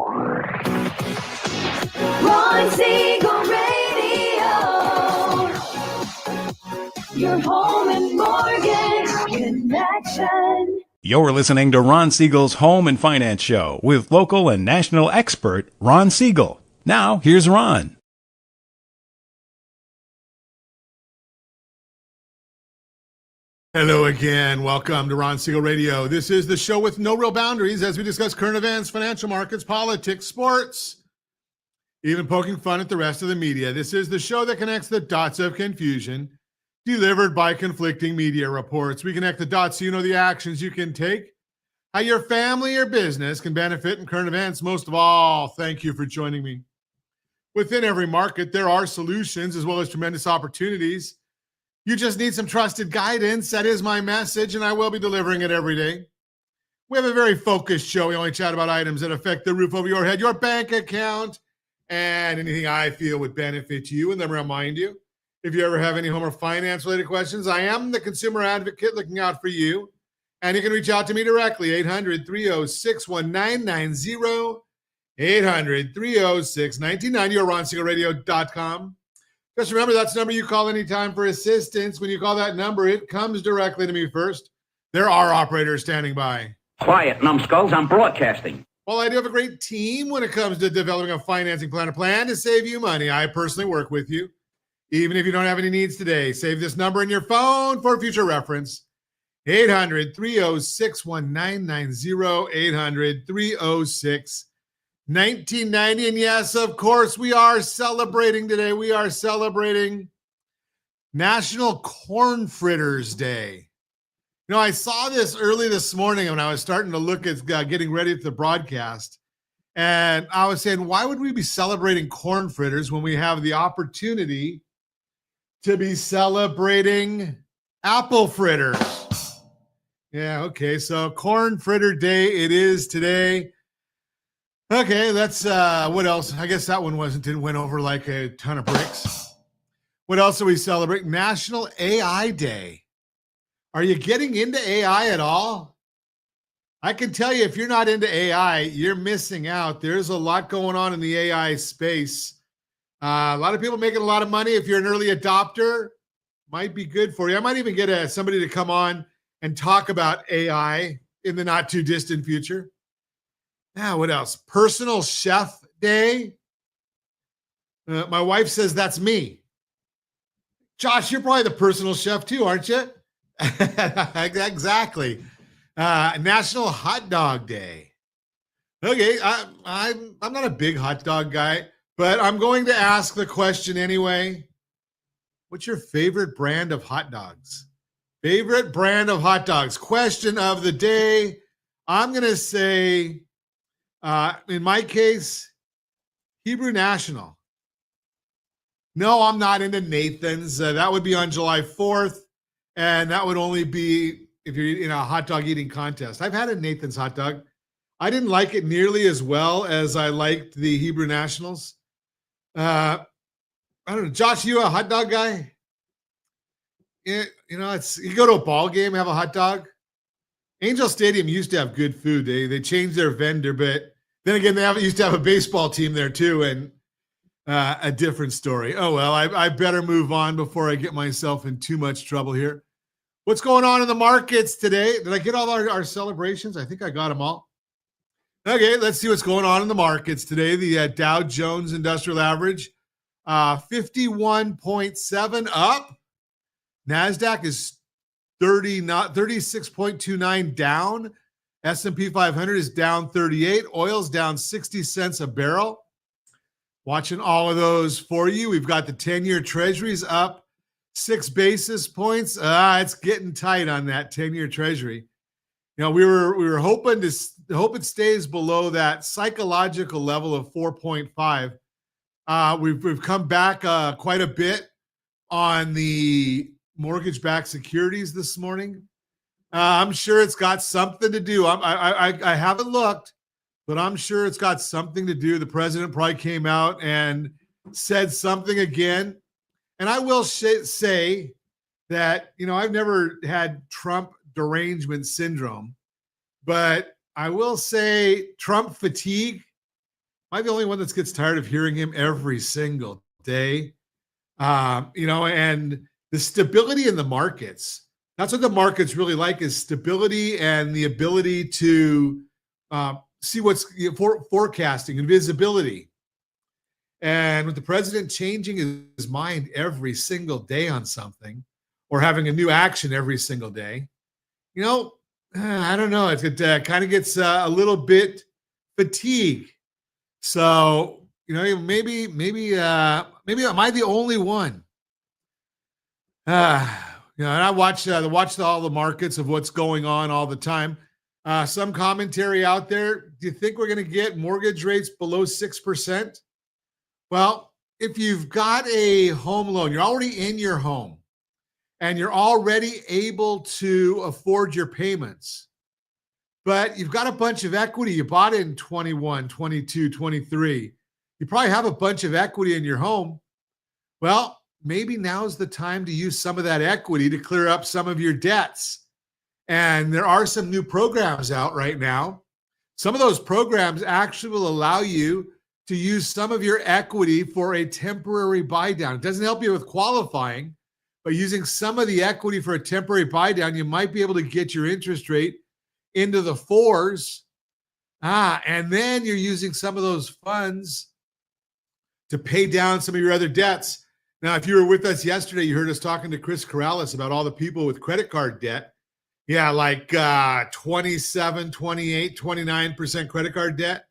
Ron Siegel Radio, your home and mortgage connection. You're listening to Ron Siegel's Home and Finance Show with local and national expert Ron Siegel. Now, here's Ron. Hello again. Welcome to Ron Siegel Radio. This is the show with no real boundaries as we discuss current events, financial markets, politics, sports, even poking fun at the rest of the media. This is the show that connects the dots of confusion delivered by conflicting media reports. We connect the dots so you know the actions you can take, how your family or business can benefit in current events. Most of all, thank you for joining me. Within every market, there are solutions as well as tremendous opportunities. You just need some trusted guidance. That is my message, and I will be delivering it every day. We have a very focused show. We only chat about items that affect the roof over your head, your bank account, and anything I feel would benefit you. And then remind you, if you ever have any home or finance-related questions, I am the consumer advocate looking out for you. And you can reach out to me directly, 800-306-1990, 800-306-1990, or RonSiegelRadio.com. Just remember, that's the number you call anytime for assistance. When you call that number, it comes directly to me first. There are operators standing by. Quiet, numbskulls, I'm broadcasting. Well, I do have a great team when it comes to developing a financing plan, a plan to save you money. I personally work with you. Even if you don't have any needs today, save this number in your phone for future reference. 800-306-1990, 800-306-1990. And yes, of course, we are celebrating today. We are celebrating National Corn Fritters Day. You know, I saw this early this morning when I was starting to look at getting ready for the broadcast. And I was saying, why would we be celebrating corn fritters when we have the opportunity to be celebrating apple fritters? Yeah, okay. So Corn Fritter Day it is today. Okay, that's what else? I guess that one didn't went over like a ton of bricks. What else are we celebrating? National AI Day. Are you getting into AI at all? I can tell you, if you're not into AI, you're missing out. There's a lot going on in the AI space. A lot of people making a lot of money. If you're an early adopter, might be good for you. I might even get somebody to come on and talk about AI in the not too distant future. Now, what else? Personal Chef Day. My wife says that's me. Josh, you're probably the personal chef too, aren't you? Exactly. National Hot Dog Day. Okay, I'm not a big hot dog guy, but I'm going to ask the question anyway. What's your favorite brand of hot dogs? Favorite brand of hot dogs. Question of the day. I'm going to say, in my case, Hebrew National. No, I'm not into Nathan's. That would be on July 4th, and that would only be if you're in a hot dog eating contest. I've had a Nathan's hot dog. I didn't like it nearly as well as I liked the Hebrew Nationals. I don't know. Josh, you a hot dog guy? You go to a ball game, have a hot dog. Angel Stadium used to have good food. They changed their vendor, but then again, used to have a baseball team there too, and a different story. Oh, well, I better move on before I get myself in too much trouble here. What's going on in the markets today? Did I get all our celebrations? I think I got them all. Okay, let's see what's going on in the markets today. The Dow Jones Industrial Average, 51.7 up. NASDAQ is 36.29 down. S&P 500 is down 38. Oil's down 60 cents a barrel. Watching all of those for you. We've got the 10-year Treasuries up 6 basis points. It's getting tight on that 10-year Treasury. You know, we were hoping to hope it stays below that psychological level of 4.5. We've come back quite a bit on the mortgage-backed securities this morning. I'm sure it's got something to do. I haven't looked, but I'm sure it's got something to do. The president probably came out and said something again. And I will say that, I've never had Trump derangement syndrome, but I will say Trump fatigue I the only one that gets tired of hearing him every single day? And the stability in the markets. That's what the markets really like, is stability and the ability to see what's forecasting and visibility. And with the president changing his mind every single day on something, or having a new action every single day, I don't know. It kind of gets a little bit fatigue. So, maybe am I the only one? And I watch all the markets of what's going on all the time. Some commentary out there. Do you think we're going to get mortgage rates below 6%? Well, if you've got a home loan, you're already in your home, and you're already able to afford your payments, but you've got a bunch of equity. You bought it in 21, 22, 23. You probably have a bunch of equity in your home. Well, maybe now's the time to use some of that equity to clear up some of your debts. And there are some new programs out right now. Some of those programs actually will allow you to use some of your equity for a temporary buy down. It doesn't help you with qualifying, but using some of the equity for a temporary buy down, you might be able to get your interest rate into the 4s. And then you're using some of those funds to pay down some of your other debts. Now, if you were with us yesterday, you heard us talking to Chris Corrales about all the people with credit card debt. Yeah, like 27, 28, 29% credit card debt.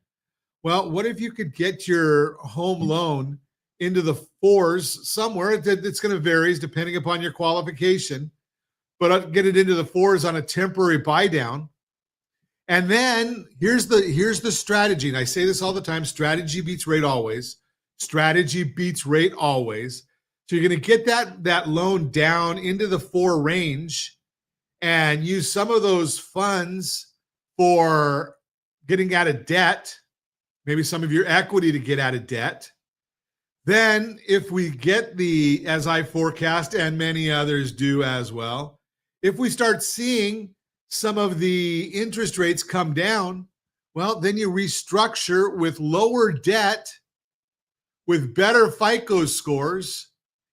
Well, what if you could get your home loan into the 4s somewhere? It's going to vary depending upon your qualification, but get it into the 4s on a temporary buy down. And then here's the strategy. And I say this all the time: strategy beats rate always. Strategy beats rate always. So you're going to get that loan down into the 4 range and use some of those funds for getting out of debt, maybe some of your equity to get out of debt. Then if we get as I forecast, and many others do as well, if we start seeing some of the interest rates come down, well, then you restructure with lower debt, with better FICO scores,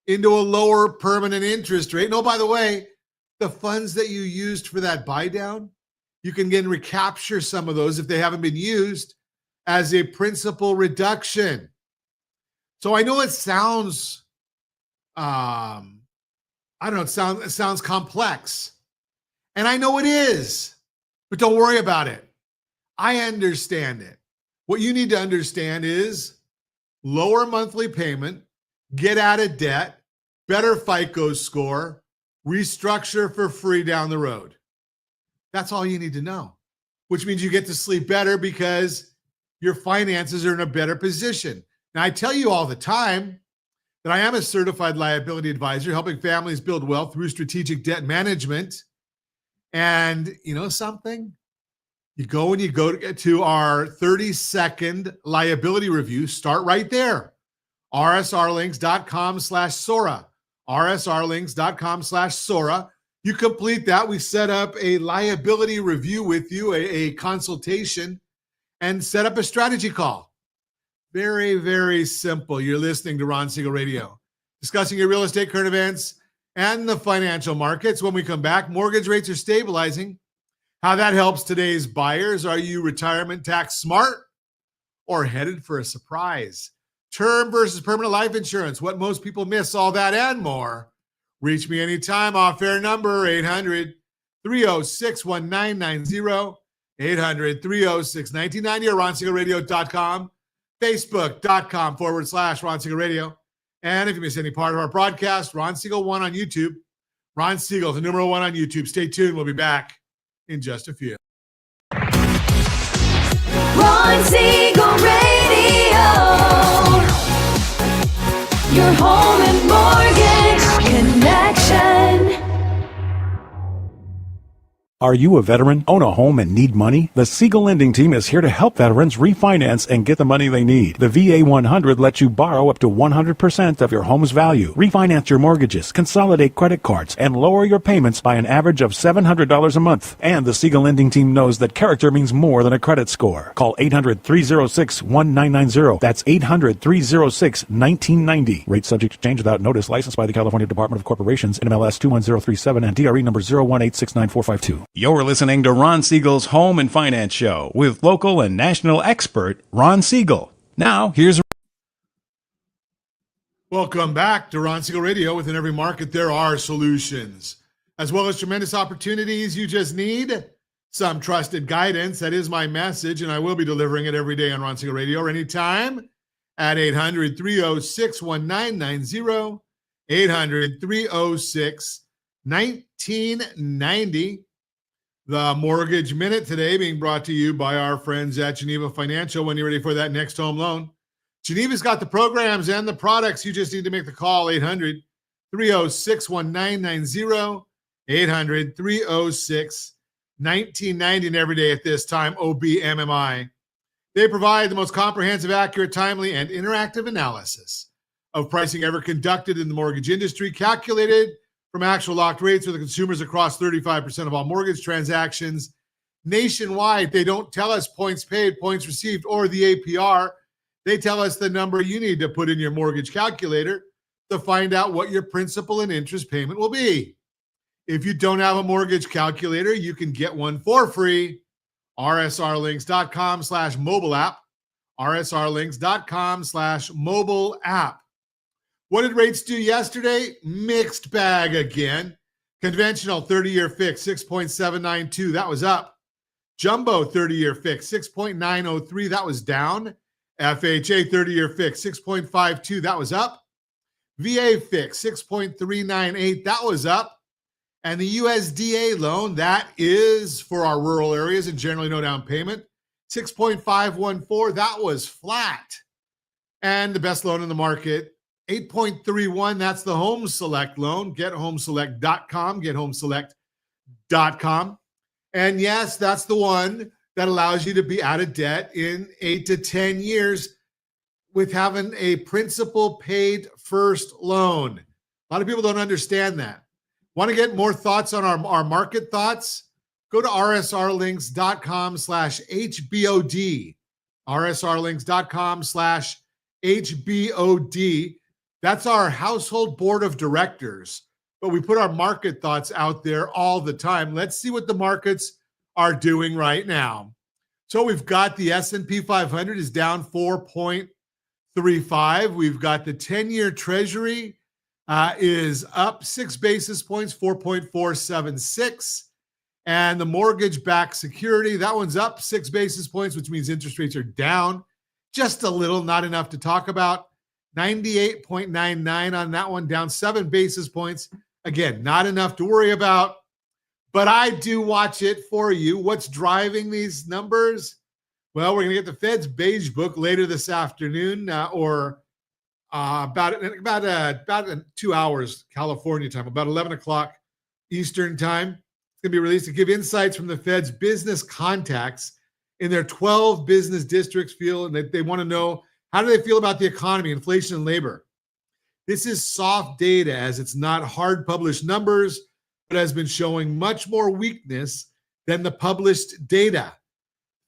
into a lower permanent interest rate. And oh, by the way, the funds that you used for that buy down, you can again recapture some of those if they haven't been used as a principal reduction. So I know it sounds, it sounds complex. And I know it is, but don't worry about it. I understand it. What you need to understand is lower monthly payment, get out of debt, better FICO score, restructure for free down the road. That's all you need to know, which means you get to sleep better because your finances are in a better position. Now, I tell you all the time that I am a certified liability advisor, helping families build wealth through strategic debt management. And you know something? You go to our 30-second liability review. Start right there. rsrlinks.com/Sora. rsrlinks.com/Sora. You complete that. We set up a liability review with you, a consultation, and set up a strategy call. Very, very simple. You're listening to Ron Siegel Radio, discussing your real estate, current events, and the financial markets. When we come back, mortgage rates are stabilizing. How that helps today's buyers. Are you retirement tax smart or headed for a surprise? Term versus permanent life insurance, what most people miss, all that and more. Reach me anytime. Off-air number 800-306-1990, 800-306-1990, or RonSiegelRadio.com, Facebook.com/Ron Siegel Radio. And if you miss any part of our broadcast, Ron Siegel 1 on YouTube. Ron Siegel, the number 1 on YouTube. Stay tuned. We'll be back in just a few. Ron Siegel Radio. Your home and mortgage connection. Are you a veteran, own a home, and need money? The Siegel lending team is here to help veterans refinance and get the money they need. The VA 100 lets you borrow up to 100% of your home's value, refinance your mortgages, consolidate credit cards, and lower your payments by an average of $700 a month. And the Siegel lending team knows that character means more than a credit score. Call 800-306-1990. That's 800-306-1990. Rate subject to change without notice. Licensed by the California Department of Corporations, NMLS 21037, and DRE number 018694452. You're listening to Ron Siegel's Home and Finance Show with local and national expert Ron Siegel. Now, here's Welcome back to Ron Siegel Radio. Within every market, there are solutions, as well as tremendous opportunities. You just need some trusted guidance. That is my message, and I will be delivering it every day on Ron Siegel Radio or anytime at 800-306-1990, 800-306-1990. The Mortgage Minute today being brought to you by our friends at Geneva Financial. When you're ready for that next home loan, Geneva's got the programs and the products. You just need to make the call, 800-306-1990, 800-306-1990, and every day at this time, OBMMI. They provide the most comprehensive, accurate, timely, and interactive analysis of pricing ever conducted in the mortgage industry, calculated from actual locked rates for the consumers across 35% of all mortgage transactions nationwide. They don't tell us points paid, points received, or the APR. They tell us the number you need to put in your mortgage calculator to find out what your principal and interest payment will be. If you don't have a mortgage calculator, you can get one for free. rsrlinks.com/mobile app. rsrlinks.com/mobile app. What did rates do yesterday? Mixed bag again. Conventional 30-year fix, 6.792. That was up. Jumbo 30-year fix, 6.903. That was down. FHA 30-year fix, 6.52. That was up. VA fix, 6.398. That was up. And the USDA loan, that is for our rural areas and generally no down payment, 6.514. That was flat. And the best loan in the market, 8.31, that's the Home Select loan. GetHomeselect.com, GetHomeselect.com. And yes, that's the one that allows you to be out of debt in 8 to 10 years with having a principal paid first loan. A lot of people don't understand that. Want to get more thoughts on our market thoughts? Go to rsrlinks.com/HBOD. rsrlinks.com/HBOD. That's our household board of directors, but we put our market thoughts out there all the time. Let's see what the markets are doing right now. So we've got the S&P 500 is down 4.35. We've got the 10-year Treasury is up 6 basis points, 4.476. And the mortgage-backed security, that one's up 6 basis points, which means interest rates are down just a little, not enough to talk about. 98.99 on that one, down 7 basis points. Again, not enough to worry about, but I do watch it for you. What's driving these numbers? Well, we're going to get the Fed's beige book later this afternoon, or about 2 hours California time, about 11 o'clock Eastern time. It's going to be released to give insights from the Fed's business contacts in their 12 business districts feel, and they want to know, how do they feel about the economy, inflation, and labor? This is soft data, as it's not hard published numbers, but has been showing much more weakness than the published data.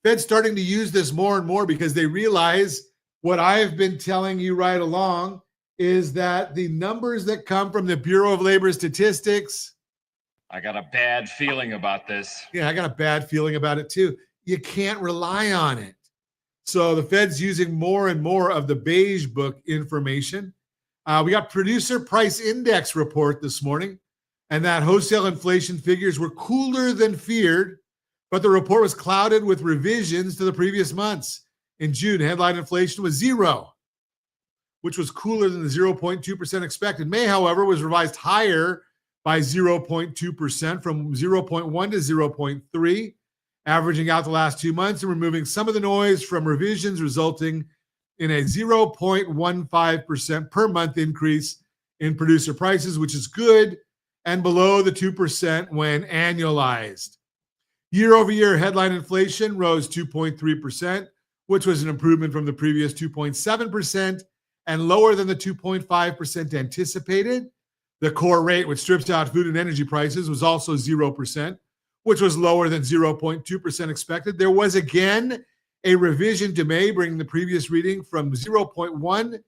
Fed's starting to use this more and more because they realize what I've been telling you right along is that the numbers that come from the Bureau of Labor Statistics. I got a bad feeling about this. Yeah, I got a bad feeling about it too. You can't rely on it. So the Fed's using more and more of the beige book information. We got producer price index report this morning, and that wholesale inflation figures were cooler than feared, but the report was clouded with revisions to the previous months. In June, headline inflation was 0, which was cooler than the 0.2% expected. May, however, was revised higher by 0.2% from 0.1 to 0.3. Averaging out the last 2 months and removing some of the noise from revisions, resulting in a 0.15% per month increase in producer prices, which is good and below the 2% when annualized. Year over year, headline inflation rose 2.3%, which was an improvement from the previous 2.7% and lower than the 2.5% anticipated. The core rate, which strips out food and energy prices, was also 0%, which was lower than 0.2% expected. There was again a revision to May, bringing the previous reading from 0.1 to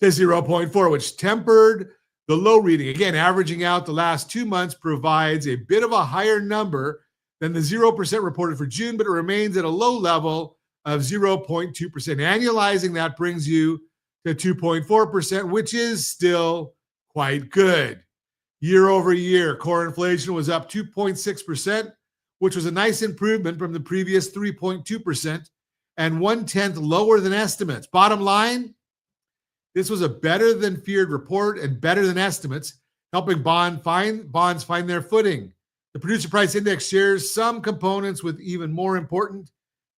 0.4, which tempered the low reading. Again, averaging out the last 2 months provides a bit of a higher number than the 0% reported for June, but it remains at a low level of 0.2%. Annualizing that brings you to 2.4%, which is still quite good. Year over year, core inflation was up 2.6%, which was a nice improvement from the previous 3.2% and 1/10 lower than estimates. Bottom line, this was a better than feared report and better than estimates, helping bonds find their footing. The producer price index shares some components with even more important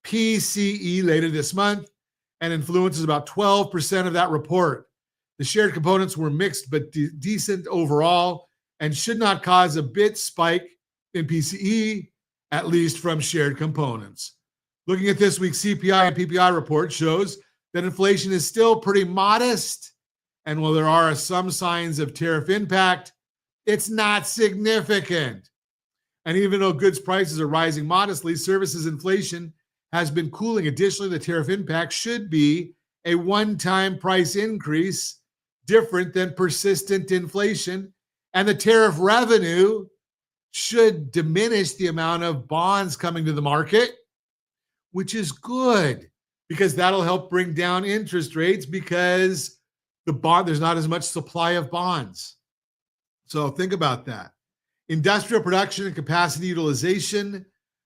PCE later this month and influences about 12% of that report. The shared components were mixed but decent overall and should not cause a bit spike in PCE, at least from shared components. Looking at this week's CPI and PPI report shows that inflation is still pretty modest, and while there are some signs of tariff impact, it's not significant. And even though goods prices are rising modestly, services inflation has been cooling. Additionally, the tariff impact should be a one-time price increase, different than persistent inflation, and the tariff revenue should diminish the amount of bonds coming to the market, which is good because that'll help bring down interest rates because there's not as much supply of bonds. So think about that. Industrial production and capacity utilization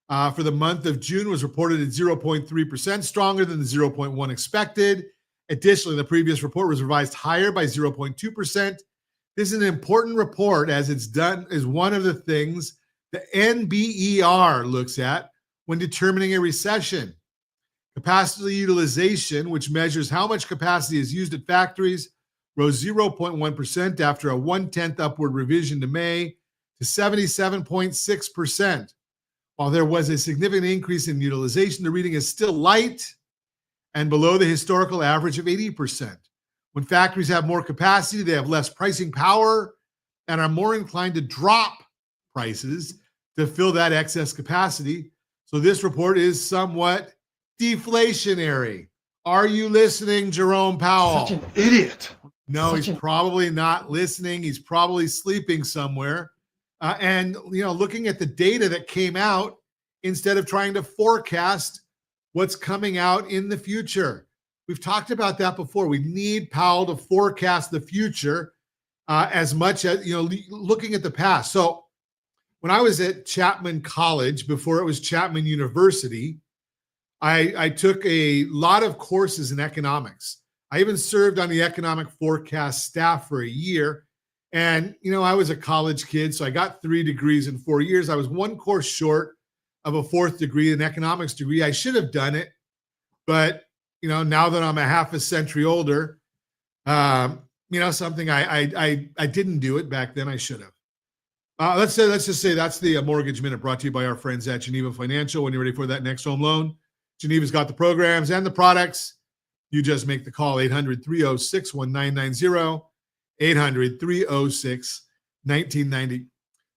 for the month of June was reported at 0.3%, stronger than the 0.1 expected. Additionally, the previous report was revised higher by 0.2%. This is an important report as it's done is one of the things the NBER looks at when determining a recession. Capacity utilization, which measures how much capacity is used at factories, rose 0.1% after a 1/10 upward revision to May to 77.6%. While there was a significant increase in utilization, the reading is still light and below the historical average of 80%. When factories have more capacity, they have less pricing power and are more inclined to drop prices to fill that excess capacity. So this report is somewhat deflationary. Are you listening, Jerome Powell? Such an idiot. No, he's probably not listening. He's probably sleeping somewhere. And looking at the data that came out instead of trying to forecast what's coming out in the future. We've talked about that before. We need Powell to forecast the future as much as, looking at the past. So when I was at Chapman College, before it was Chapman University, I took a lot of courses in economics. I even served on the economic forecast staff for a year. And, I was a college kid, so I got 3 degrees in 4 years. I was one course short of a 4th degree, an economics degree. I should have done it. But, now that I'm a half a century older, something I didn't do it back then. I should have. Let's just say that's the Mortgage Minute brought to you by our friends at Geneva Financial. When you're ready for that next home loan, Geneva's got the programs and the products. You just make the call, 800-306-1990, 800-306-1990.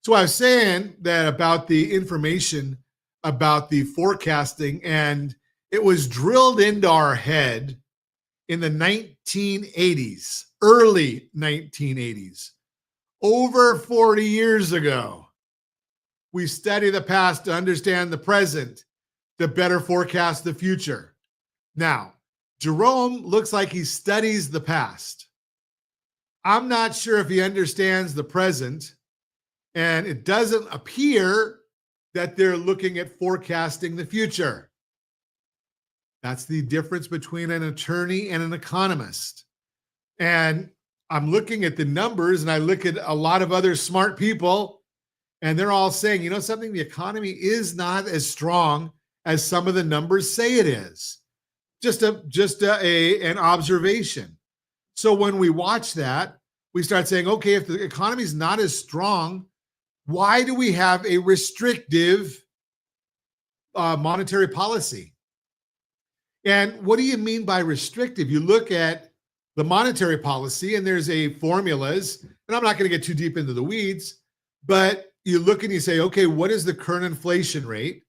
So I was saying that about the information about the forecasting, and it was drilled into our head in the 1980s, early 1980s, over 40 years ago. We study the past to understand the present, to better forecast the future. Now, Jerome looks like he studies the past. I'm not sure if he understands the present, and it doesn't appear that they're looking at forecasting the future. That's the difference between an attorney and an economist. And I'm looking at the numbers, and I look at a lot of other smart people, and they're all saying, something, the economy is not as strong as some of the numbers say it is. Just an observation. So when we watch that, we start saying, okay, if the economy is not as strong, why do we have a restrictive monetary policy. And what do you mean by restrictive? You look at the monetary policy and there's a formulas, and I'm not going to get too deep into the weeds, but you look and you say, okay, what is the current inflation rate?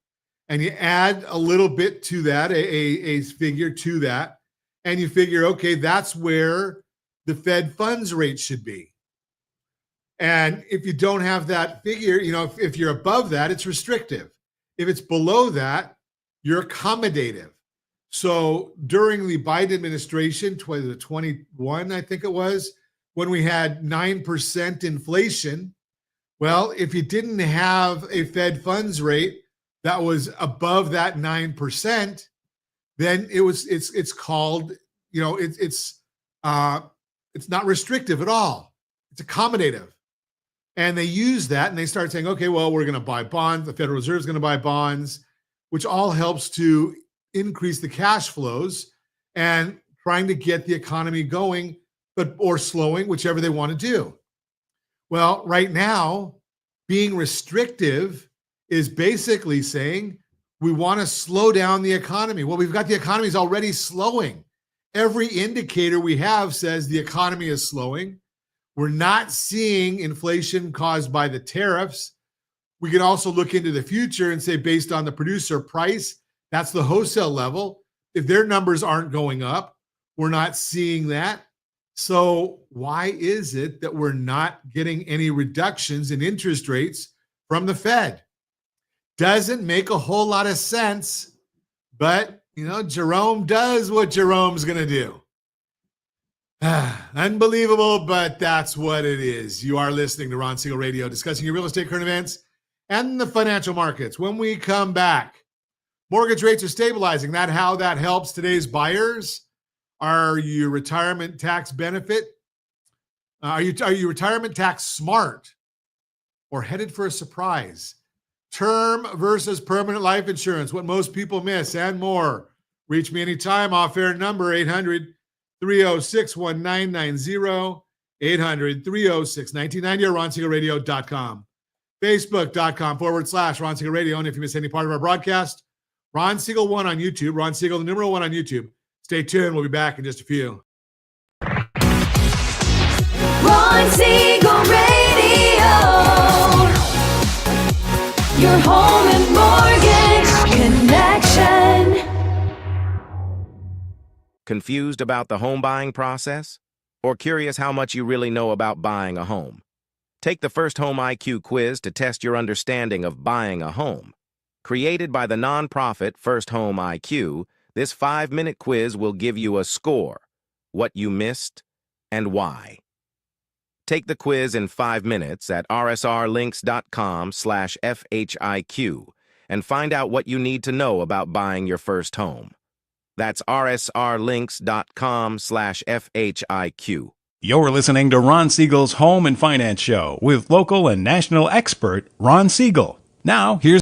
And you add a little bit to that, a figure to that, and you figure, okay, that's where the Fed funds rate should be. And if you don't have that figure, if you're above that, it's restrictive. If it's below that, you're accommodative. So during the Biden administration, 2021, I think it was, when we had 9% inflation, well, if you didn't have a Fed funds rate that was above that 9%, then it's called, it's not restrictive at all. It's accommodative. And they use that and they start saying, okay, well, we're going to buy bonds. The Federal Reserve is going to buy bonds, which all helps to increase the cash flows and trying to get the economy going, or slowing, whichever they want to do. Well, right now, being restrictive is basically saying we want to slow down the economy. Well, we've got the economy is already slowing. Every indicator we have says the economy is slowing. We're not seeing inflation caused by the tariffs. We can also look into the future and say, based on the producer price, that's the wholesale level. If their numbers aren't going up, we're not seeing that. So why is it that we're not getting any reductions in interest rates from the Fed? Doesn't make a whole lot of sense, but Jerome does what Jerome's going to do. Unbelievable, but that's what it is. You are listening to Ron Siegel Radio, discussing your real estate current events and the financial markets. When we come back, mortgage rates are stabilizing. How that helps today's buyers. Are you retirement tax benefit? Are you retirement tax smart or headed for a surprise? Term versus permanent life insurance, what most people miss, and more. Reach me anytime. Off-air number 800-306-1990, 800-306-1990, or RonSiegelRadio.com. Facebook.com/Ron Siegel Radio. And if you miss any part of our broadcast, Ron Siegel 1 on YouTube, Ron Siegel, the numeral 1 on YouTube. Stay tuned. We'll be back in just a few. Ron Siegel Radio. Your home and mortgage connection. Confused about the home buying process? Or curious how much you really know about buying a home? Take the First Home IQ quiz to test your understanding of buying a home. Created by the nonprofit First Home IQ, this 5-minute quiz will give you a score, what you missed, and why. Take the quiz in 5 minutes at rsrlinks.com/FHIQ and find out what you need to know about buying your first home. That's rsrlinks.com/FHIQ. You're listening to Ron Siegel's Home and Finance Show with local and national expert Ron Siegel. Now, here's...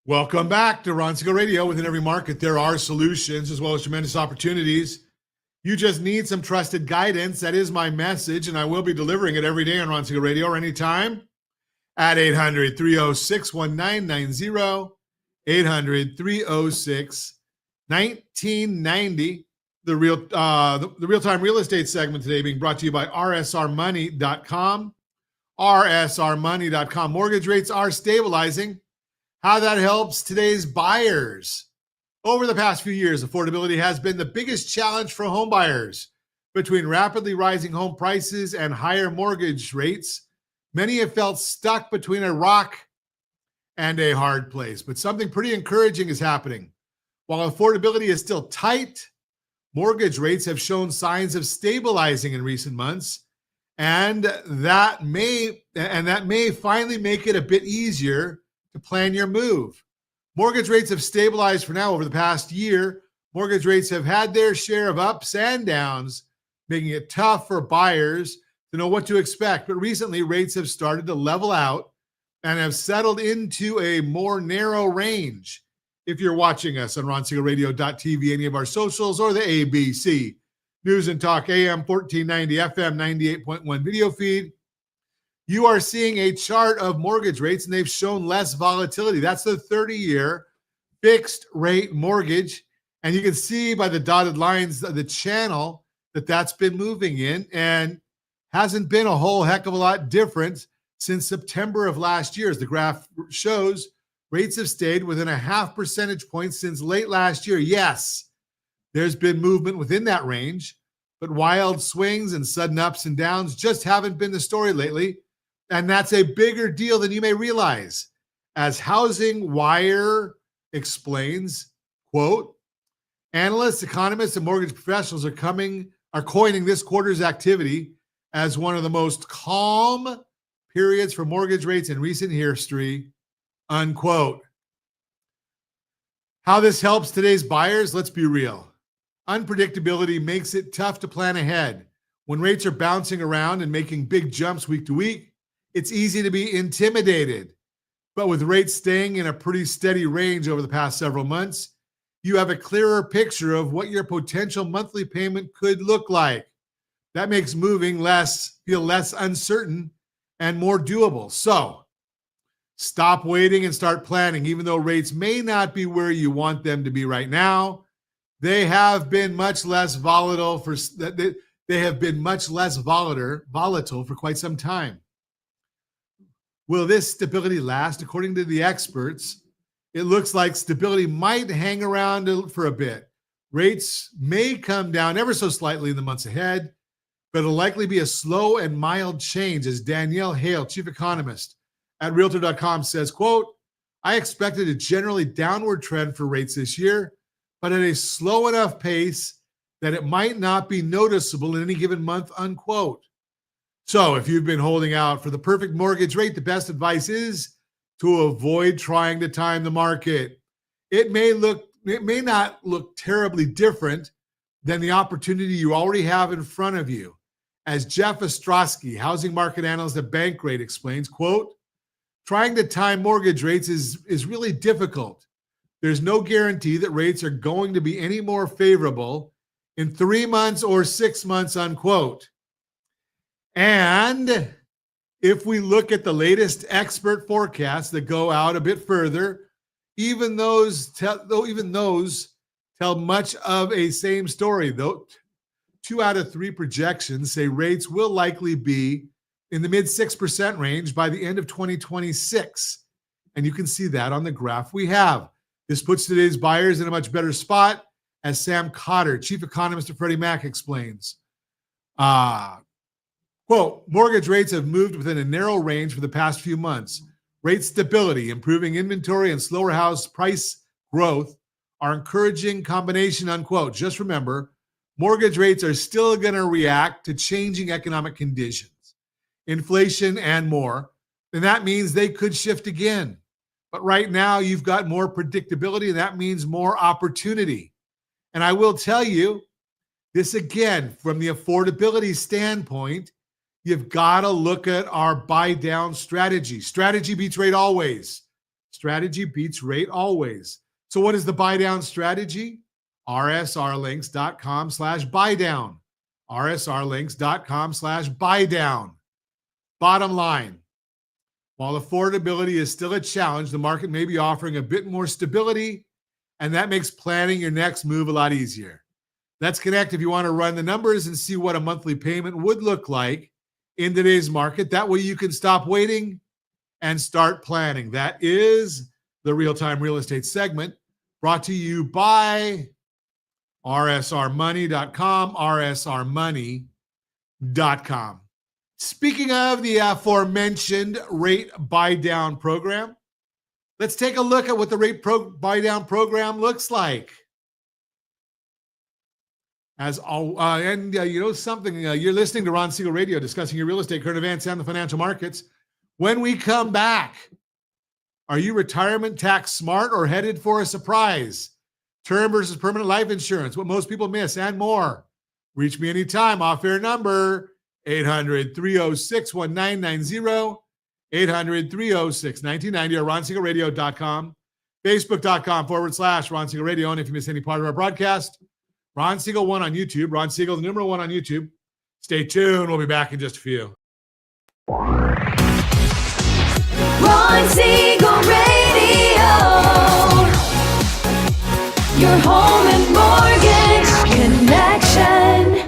Welcome back to Ron Siegel Radio. Within every market, there are solutions as well as tremendous opportunities. You just need some trusted guidance. That is my message, and I will be delivering it every day on Ron Siegel Radio or anytime at 800-306-1990, 800-306-1990. The real-time real estate segment today being brought to you by rsrmoney.com. rsrmoney.com. Mortgage rates are stabilizing. How that helps today's buyers. Over the past few years, affordability has been the biggest challenge for home buyers. Between rapidly rising home prices and higher mortgage rates, many have felt stuck between a rock and a hard place. But something pretty encouraging is happening. While affordability is still tight, mortgage rates have shown signs of stabilizing in recent months, and that may finally make it a bit easier to plan your move. Mortgage rates have stabilized for now over the past year. Mortgage rates have had their share of ups and downs, making it tough for buyers to know what to expect. But recently, rates have started to level out and have settled into a more narrow range. If you're watching us on RonSiegelRadio.tv, any of our socials, or the ABC News and Talk AM 1490 FM 98.1 video feed, you are seeing a chart of mortgage rates, and they've shown less volatility. That's the 30-year fixed rate mortgage. And you can see by the dotted lines the channel that that's been moving in, and hasn't been a whole heck of a lot different since September of last year. As the graph shows, rates have stayed within a 0.5 percentage point since late last year. Yes, there's been movement within that range, but wild swings and sudden ups and downs just haven't been the story lately. And that's a bigger deal than you may realize. As Housing Wire explains, quote, analysts, economists, and mortgage professionals are coining this quarter's activity as one of the most calm periods for mortgage rates in recent history, unquote. How this helps today's buyers, let's be real. Unpredictability makes it tough to plan ahead. When rates are bouncing around and making big jumps week to week, it's easy to be intimidated. But with rates staying in a pretty steady range over the past several months, you have a clearer picture of what your potential monthly payment could look like. That makes moving feel less uncertain and more doable. So stop waiting and start planning. Even though rates may not be where you want them to be right now, they have been much less volatile for quite some time. Will this stability last? According to the experts, it looks like stability might hang around for a bit. Rates may come down ever so slightly in the months ahead, but it'll likely be a slow and mild change, as Danielle Hale, chief economist at Realtor.com says, quote, I expected a generally downward trend for rates this year, but at a slow enough pace that it might not be noticeable in any given month, unquote. So if you've been holding out for the perfect mortgage rate, the best advice is to avoid trying to time the market. It may not look terribly different than the opportunity you already have in front of you. As Jeff Ostrowski, housing market analyst at Bankrate, explains, quote, trying to time mortgage rates is really difficult. There's no guarantee that rates are going to be any more favorable in 3 months or 6 months, unquote. And if we look at the latest expert forecasts that go out a bit further, even those tell much of a same story, though. 2 out of 3 projections say rates will likely be in the mid 6% range by the end of 2026. And you can see that on the graph we have. This puts today's buyers in a much better spot, as Sam Cotter, chief economist at Freddie Mac, explains. Quote, mortgage rates have moved within a narrow range for the past few months. Rate stability, improving inventory, and slower house price growth are encouraging combination, unquote. Just remember, mortgage rates are still going to react to changing economic conditions, inflation, and more. And that means they could shift again. But right now, you've got more predictability, and that means more opportunity. And I will tell you this again, from the affordability standpoint, you've got to look at our buy down strategy. Strategy beats rate always. Strategy beats rate always. So what is the buy down strategy? rsrlinks.com/buy down. rsrlinks.com/buy down. Bottom line, while affordability is still a challenge, the market may be offering a bit more stability, and that makes planning your next move a lot easier. Let's connect if you want to run the numbers and see what a monthly payment would look like in today's market. That way you can stop waiting and start planning. That is the Real-Time Real Estate segment, brought to you by rsrmoney.com, rsrmoney.com. Speaking of the aforementioned rate buy down program, let's take a look at what the rate buy down program looks like. You're listening to Ron Siegel Radio, discussing your real estate, current events, and the financial markets. When we come back, are you retirement tax smart or headed for a surprise? Term versus permanent life insurance, what most people miss, and more. Reach me anytime. Off-air number, 800-306-1990, 800-306-1990, or ronsiegelradio.com, facebook.com/Ron Siegel Radio. And if you miss any part of our broadcast, Ron Siegel 1 on YouTube, Ron Siegel, the number 1 on YouTube. Stay tuned. We'll be back in just a few. Ron Siegel Radio. Your home and mortgage connection.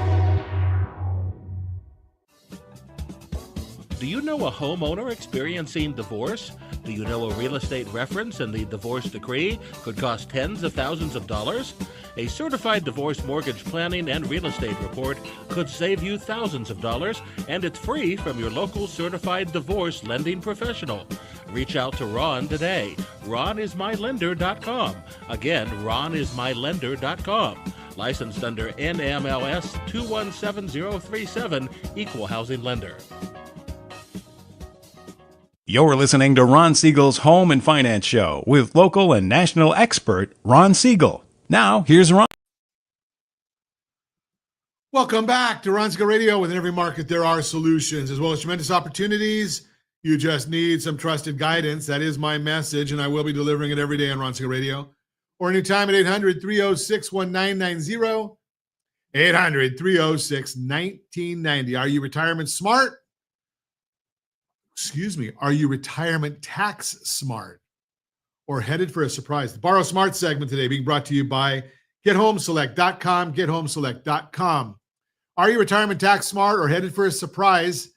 Do you know a homeowner experiencing divorce? Do you know a real estate reference and the divorce decree could cost tens of thousands of dollars? A certified divorce mortgage planning and real estate report could save you thousands of dollars, and it's free from your local certified divorce lending professional. Reach out to Ron today. RonIsMyLender.com. Again, RonIsMyLender.com. Licensed under NMLS 217037, Equal Housing Lender. You're listening to Ron Siegel's Home and Finance Show with local and national expert Ron Siegel. Now, here's Ron. Welcome back to Ron Siegel Radio. Within every market, there are solutions as well as tremendous opportunities. You just need some trusted guidance. That is my message, and I will be delivering it every day on Ron Siegel Radio. Or anytime at 800-306-1990. 800-306-1990. Are you retirement smart? Are you retirement tax smart or headed for a surprise? The Borrow Smart segment today being brought to you by GetHomeSelect.com, GetHomeSelect.com. Are you retirement tax smart or headed for a surprise?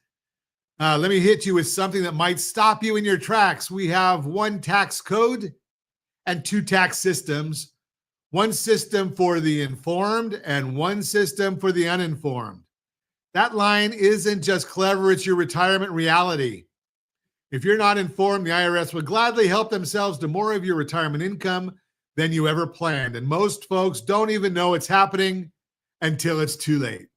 Let me hit you with something that might stop you in your tracks. We have one tax code and two tax systems, one system for the informed and one system for the uninformed. That line isn't just clever, it's your retirement reality. If you're not informed, the IRS would gladly help themselves to more of your retirement income than you ever planned. And most folks don't even know it's happening until it's too late.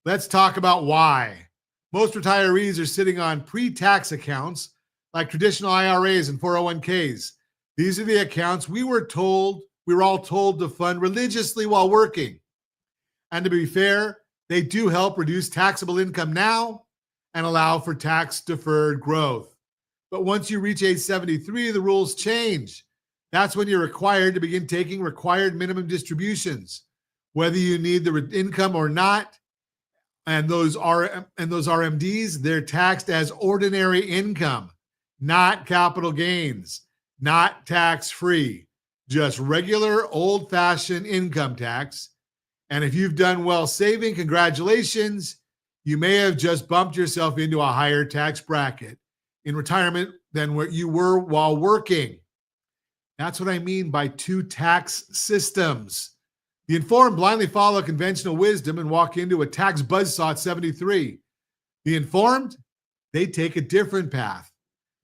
Let's talk about why. Most retirees are sitting on pre-tax accounts like traditional IRAs and 401ks. These are the accounts we were all told to fund religiously while working. And to be fair, they do help reduce taxable income now and allow for tax-deferred growth. But once you reach age 73, the rules change. That's when you're required to begin taking required minimum distributions, whether you need the income or not. And those RMDs, they're taxed as ordinary income, not capital gains, not tax-free, just regular old-fashioned income tax. And if you've done well saving, congratulations. You may have just bumped yourself into a higher tax bracket in retirement than what you were while working. That's what I mean by two tax systems. The informed blindly follow conventional wisdom and walk into a tax buzzsaw at 73. The informed, they take a different path.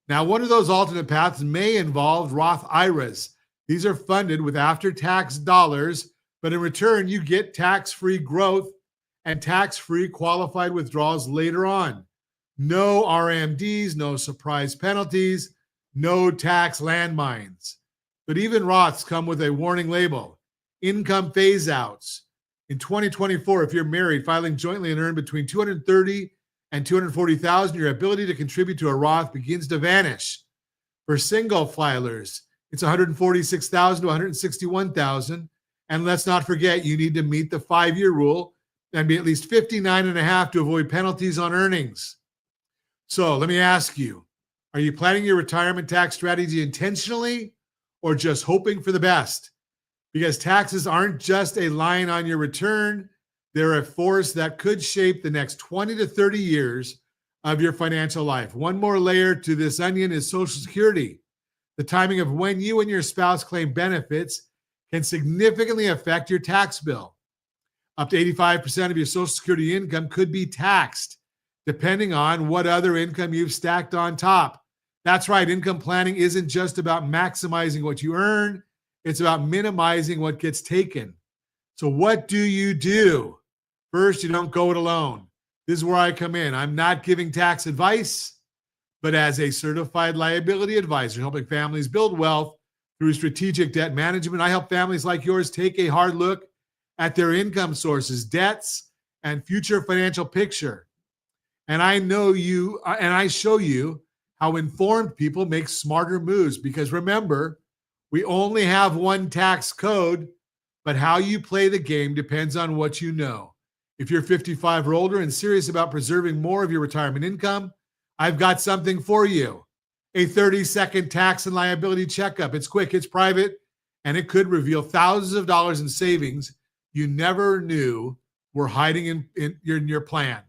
Now, one of those alternate paths may involve Roth IRAs. These are funded with after-tax dollars, but in return, you get tax-free growth and tax-free qualified withdrawals later on. No RMDs, no surprise penalties, no tax landmines. But even Roths come with a warning label: income phase-outs. In 2024, if you're married, filing jointly and earn between $230,000 and $240,000, your ability to contribute to a Roth begins to vanish. For single filers, it's $146,000 to $161,000. And let's not forget, you need to meet the 5-year rule and be at least 59.5 to avoid penalties on earnings. So let me ask you, are you planning your retirement tax strategy intentionally or just hoping for the best? Because taxes aren't just a line on your return. They're a force that could shape the next 20 to 30 years of your financial life. One more layer to this onion is Social Security. The timing of when you and your spouse claim benefits can significantly affect your tax bill. Up to 85% of your Social Security income could be taxed, depending on what other income you've stacked on top. That's right, income planning isn't just about maximizing what you earn, it's about minimizing what gets taken. So what do you do? First, you don't go it alone. This is where I come in. I'm not giving tax advice, but as a certified liability advisor, helping families build wealth through strategic debt management, I help families like yours take a hard look at their income sources, debts, and future financial picture. And I show you how informed people make smarter moves, because remember, we only have one tax code, but how you play the game depends on what you know. If you're 55 or older and serious about preserving more of your retirement income, I've got something for you. a 30-second tax and liability checkup. It's quick, it's private, and it could reveal thousands of dollars in savings you never knew were hiding in your plan.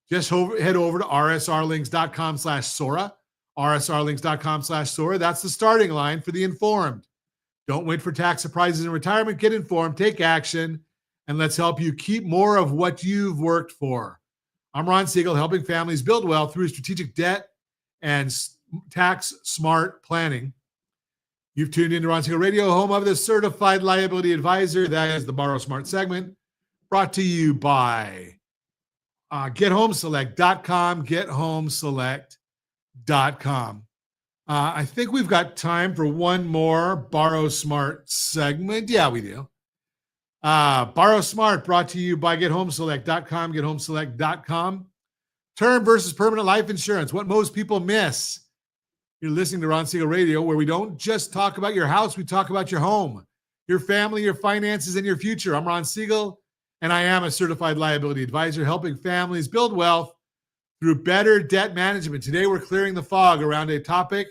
Just head over to rsrlinks.com/Sora, rsrlinks.com/Sora. That's the starting line for the informed. Don't wait for tax surprises in retirement. Get informed, take action, and let's help you keep more of what you've worked for. I'm Ron Siegel, helping families build wealth through strategic debt and tax smart planning. You've tuned into Ron Siegel Radio, home of the Certified Liability Advisor. That is the Borrow Smart segment, brought to you by GetHomeSelect.com, GetHomeSelect.com. I think we've got time for one more Borrow Smart segment. Yeah, we do. Borrow Smart, brought to you by GetHomeSelect.com, GetHomeSelect.com. Term versus permanent life insurance, what most people miss. You're listening to Ron Siegel Radio, where we don't just talk about your house, we talk about your home, your family, your finances, and your future. I'm Ron Siegel, and I am a certified liability advisor, helping families build wealth through better debt management. Today, we're clearing the fog around a topic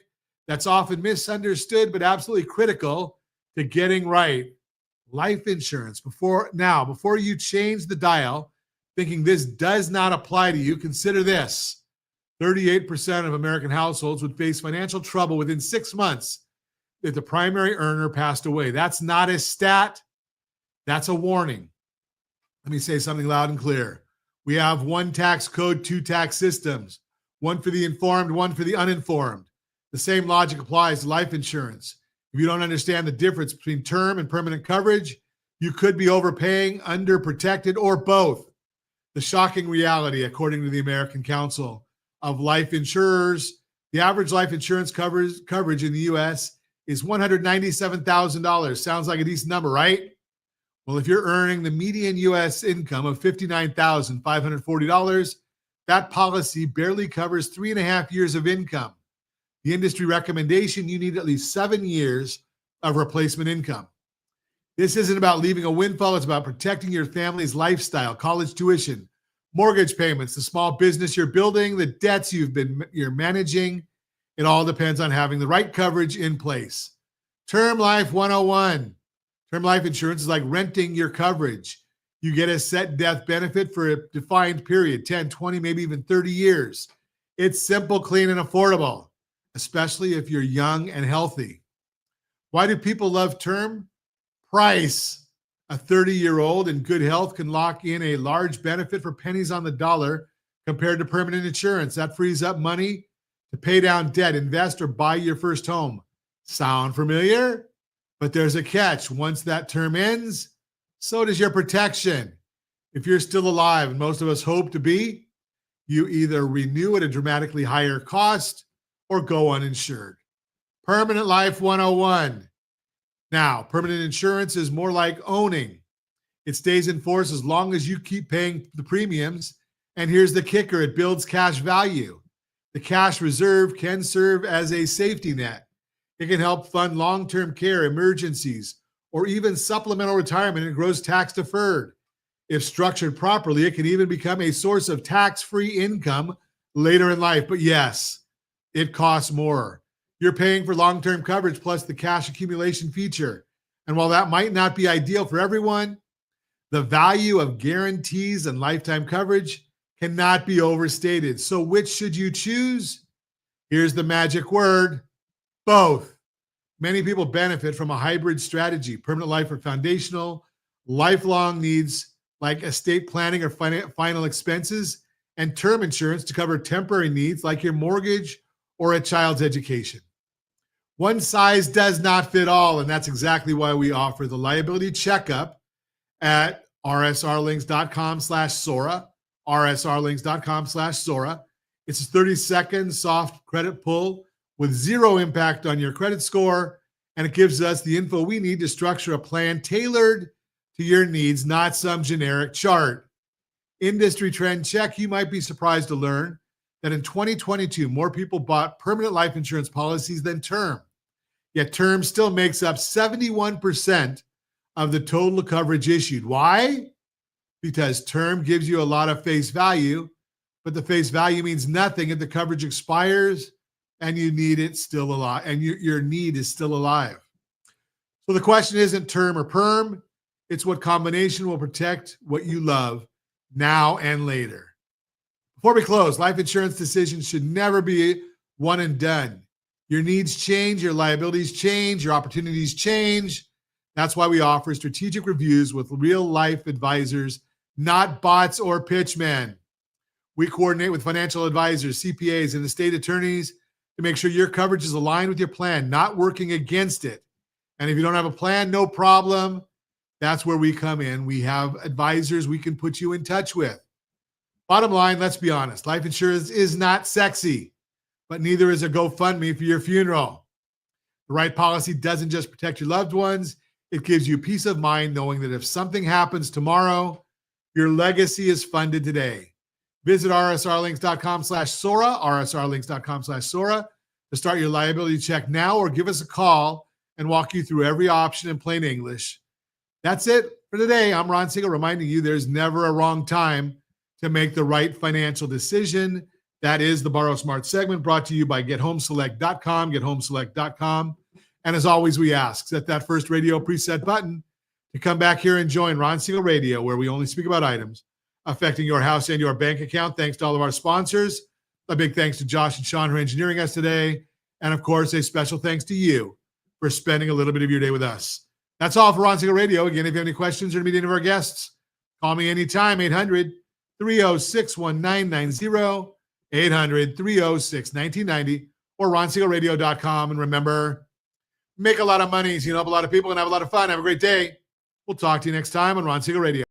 that's often misunderstood, but absolutely critical to getting right. Life insurance. Before you change the dial, thinking this does not apply to you, consider this. 38% of American households would face financial trouble within 6 months if the primary earner passed away. That's not a stat. That's a warning. Let me say something loud and clear. We have one tax code, two tax systems, one for the informed, one for the uninformed. The same logic applies to life insurance. If you don't understand the difference between term and permanent coverage, you could be overpaying, underprotected, or both. The shocking reality, according to the American Council of Life Insurers, the average life insurance coverage in the U.S. is $197,000. Sounds like a decent number, right? Well, if you're earning the median U.S. income of $59,540, that policy barely covers 3.5 years of income. The industry recommendation, you need at least 7 years of replacement income. This isn't about leaving a windfall. It's about protecting your family's lifestyle, college tuition, mortgage payments, the small business you're building, the debts you're managing. It all depends on having the right coverage in place. Term Life 101. Term life insurance is like renting your coverage. You get a set death benefit for a defined period, 10, 20, maybe even 30 years. It's simple, clean, and affordable, especially if you're young and healthy. Why do people love term? Price. A 30-year-old in good health can lock in a large benefit for pennies on the dollar compared to permanent insurance. That frees up money to pay down debt, invest, or buy your first home. Sound familiar? But there's a catch. Once that term ends, so does your protection. If you're still alive, and most of us hope to be, you either renew at a dramatically higher cost or go uninsured. Permanent Life 101. Now, permanent insurance is more like owning. It stays in force as long as you keep paying the premiums. And here's the kicker, it builds cash value. The cash reserve can serve as a safety net. It can help fund long-term care, emergencies, or even supplemental retirement and grows tax deferred. If structured properly, it can even become a source of tax-free income later in life. But yes, it costs more. You're paying for long-term coverage plus the cash accumulation feature. And while that might not be ideal for everyone, the value of guarantees and lifetime coverage cannot be overstated. So which should you choose? Here's the magic word: both. Many people benefit from a hybrid strategy. Permanent life for foundational, lifelong needs like estate planning or final expenses, and term insurance to cover temporary needs like your mortgage or a child's education. One size does not fit all, and that's exactly why we offer the liability checkup at rsrlinks.com/Sora, rsrlinks.com/Sora. It's a 30-second soft credit pull with zero impact on your credit score, and it gives us the info we need to structure a plan tailored to your needs, not some generic chart. Industry trend check. You might be surprised to learn that in 2022, more people bought permanent life insurance policies than term. Yet term still makes up 71% of the total coverage issued. Why? Because term gives you a lot of face value, but the face value means nothing if the coverage expires and you need it still alive, and your need is still alive. So the question isn't term or perm, it's what combination will protect what you love now and later. Before we close, life insurance decisions should never be one and done. Your needs change, your liabilities change, your opportunities change. That's why we offer strategic reviews with real life advisors, not bots or pitchmen. We coordinate with financial advisors, CPAs, and estate attorneys to make sure your coverage is aligned with your plan, not working against it. And if you don't have a plan, no problem. That's where we come in. We have advisors we can put you in touch with. Bottom line, let's be honest. Life insurance is not sexy, but neither is a GoFundMe for your funeral. The right policy doesn't just protect your loved ones. It gives you peace of mind knowing that if something happens tomorrow, your legacy is funded today. Visit rsrlinks.com/Sora, rsrlinks.com/Sora to start your liability check now, or give us a call and walk you through every option in plain English. That's it for today. I'm Ron Siegel, reminding you there's never a wrong time to make the right financial decision. That is the Borrow Smart segment, brought to you by GetHomeSelect.com, GetHomeSelect.com. And as always, we ask, set that first radio preset button to come back here and join Ron Siegel Radio, where we only speak about items affecting your house and your bank account. Thanks to all of our sponsors. A big thanks to Josh and Sean for engineering us today. And of course, a special thanks to you for spending a little bit of your day with us. That's all for Ron Siegel Radio. Again, if you have any questions or to meet any of our guests, call me anytime, 800-306-1990, 800-306-1990, or ronsiegelradio.com. And remember, make a lot of money so you can help a lot of people and have a lot of fun. Have a great day. We'll talk to you next time on Ron Siegel Radio.